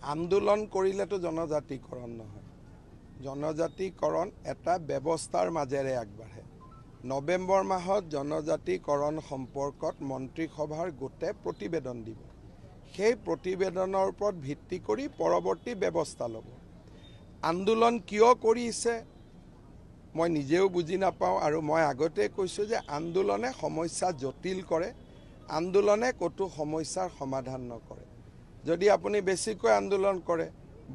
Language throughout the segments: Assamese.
আন্দোলন কৰিলেতো জনজাতিকৰণ নহয়। জনজাতিকৰণ এটা ব্যৱস্থাৰ মাজেৰে আগবাঢ়ে। নৱেম্বৰ মাহত জনজাতিকৰণ সম্পৰ্কত মন্ত্ৰীসভাৰ গোটে প্ৰতিবেদন দিব। সেই প্ৰতিবেদনৰ ওপৰত ভিত্তি কৰি পৰৱৰ্তী ব্যৱস্থা ল'ব। আন্দোলন কিয় কৰিছে মই নিজেও বুজি নাপাওঁ, আৰু মই আগতে কৈছোঁ যে আন্দোলনে সমস্যা জটিল কৰে, আন্দোলনে ক'তো সমস্যাৰ সমাধান নকৰে। যদি আপুনি বেছিকৈ আন্দোলন কৰে,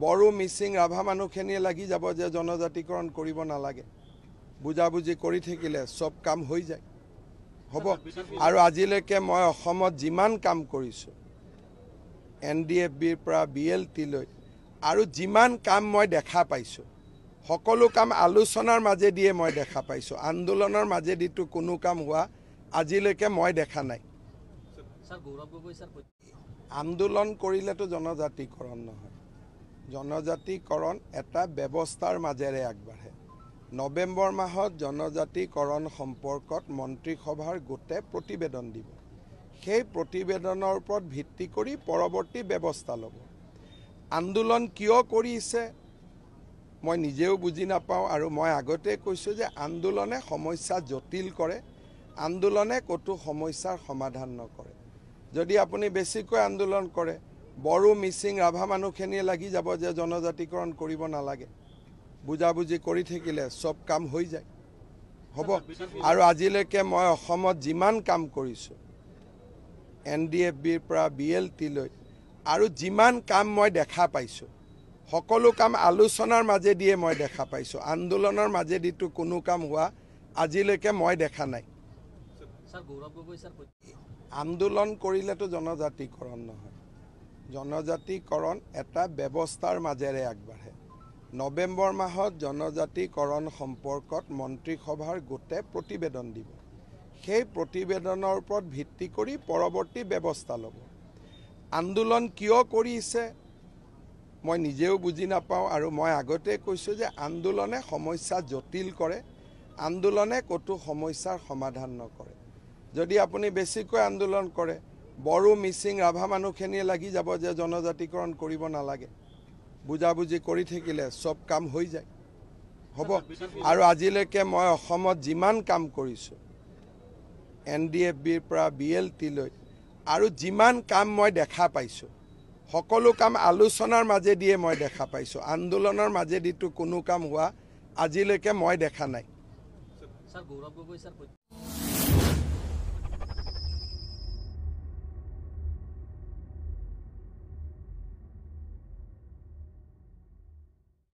বড়ো মিচিং ৰাভা মানুহখিনিয়ে লাগি যাব যে জনজাতিকৰণ কৰিব নালাগে, বুজাবুজি কৰি থাকিলে চব কাম হৈ যায়, হ'ব। আৰু আজিলৈকে মই অসমত যিমান কাম কৰিছোঁ, NDFBৰ পৰা BLT লৈ আৰু যিমান কাম মই দেখা পাইছোঁ, সকলো কাম আলোচনাৰ মাজেদিয়ে মই দেখা পাইছোঁ। আন্দোলনৰ মাজেদিতো কোনো কাম হোৱা আজিলৈকে মই দেখা নাই। আন্দোলন কৰিলেতো জনজাতিকৰণ নহয়। জনজাতিকৰণ এটা ব্যৱস্থাৰ মাজেৰে আগবাঢ়ে। নৱেম্বৰ মাহত জনজাতিকৰণ সম্পৰ্কত মন্ত্ৰীসভাৰ গোটে প্ৰতিবেদন দিব। সেই প্ৰতিবেদনৰ ওপৰত ভিত্তি কৰি পৰৱৰ্তী ব্যৱস্থা ল'ব। আন্দোলন কিয় কৰিছে মই নিজেও বুজি নাপাওঁ, আৰু মই আগতে কৈছোঁ যে আন্দোলনে সমস্যা জটিল কৰে, আন্দোলনে ক'তো সমস্যাৰ সমাধান নকৰে। যদি আপুনি বেছিকৈ আন্দোলন কৰে, বড়ো মিচিং ৰাভা মানুহখিনিয়ে লাগি যাব যে জনজাতিকৰণ কৰিব নালাগে, বুজাবুজি কৰি থাকিলে চব কাম হৈ যায়, হ'ব। আৰু আজিলৈকে মই অসমত যিমান কাম কৰিছোঁ, NDFBৰ পৰা BLT লৈ আৰু যিমান কাম মই দেখা পাইছোঁ, সকলো কাম আলোচনাৰ মাজেদিয়ে মই দেখা পাইছোঁ। আন্দোলনৰ মাজেদিতো কোনো কাম হোৱা আজিলৈকে মই দেখা নাই। আন্দোলন কৰিলেতো জনজাতিকৰণ নহয়। জনজাতিকৰণ এটা ব্যৱস্থাৰ মাজেৰে আগবাঢ়ে। নৱেম্বৰ মাহত জনজাতিকৰণ সম্পৰ্কত মন্ত্ৰীসভাৰ গোটে প্ৰতিবেদন দিব। সেই প্ৰতিবেদনৰ ওপৰত ভিত্তি কৰি পৰৱৰ্তী ব্যৱস্থা ল'ব। আন্দোলন কিয় কৰিছে মই নিজেও বুজি নাপাওঁ, আৰু মই আগতে কৈছোঁ যে আন্দোলনে সমস্যা জটিল কৰে, আন্দোলনে ক'তো সমস্যাৰ সমাধান নকৰে। যদি আপুনি বেছিকৈ আন্দোলন কৰে, বড়ো মিচিং ৰাভা মানুহখিনিয়ে লাগি যাব যে জনজাতিকৰণ কৰিব নালাগে, বুজাবুজি কৰি থাকিলে চব কাম হৈ যায়, হ'ব। আৰু আজিলৈকে মই অসমত যিমান কাম কৰিছোঁ, NDFBৰ পৰা BLT লৈ আৰু যিমান কাম মই দেখা পাইছোঁ, সকলো কাম আলোচনাৰ মাজেদিয়ে মই দেখা পাইছোঁ। আন্দোলনৰ মাজেদিতো কোনো কাম হোৱা আজিলৈকে মই দেখা নাই।